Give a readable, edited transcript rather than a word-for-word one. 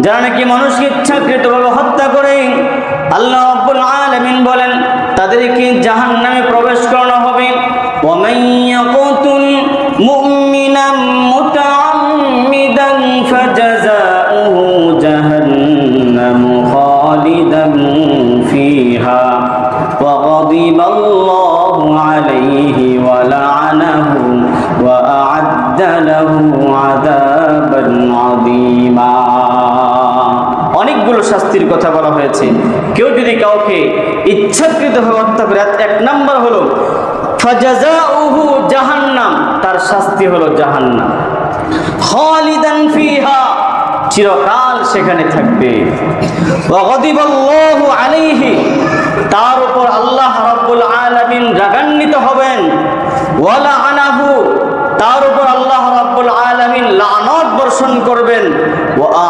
যারা নাকি মানুষকে ইচ্ছাকৃতভাবে হত্যা করে, আল্লাহ রাব্বুল আলামিন বলেন তাদেরকে জাহান্নামে প্রবেশ করানো হবে। ওয়া মান ইয়াকুতুল মুমিনান মুতাআম্মিদান ফাজাযাউহু জাহান্নামু খালিদান ফিহা ওয়া গাদিবাল্লাহু আলাইহি ওয়া লা'নাহু ওয়া আ'আদ্দা লাহু আযাবান আযীমা। অনেকগুলো শাস্তির কথা বলা হয়েছে। কেউ যদি কাউকে ইচ্ছাকৃতভাবে হত্যা করে, এক নাম্বার হলো ফাজাযাউহু জাহান্নাম, তার শাস্তি হলো জাহান্নাম। খালিদান ফিহা, চিরকাল সেখানে থাকবে। ওয়া গাদিবাল্লাহু আলাইহি, তার উপর আল্লাহ রাব্বুল আলামিন রাগান্বিত হবেন। ওয়া লা'নাহু, তার উপর আল্লাহ রাব্বুল আলামিন লানত বর্ষণ করবেন। ওয়া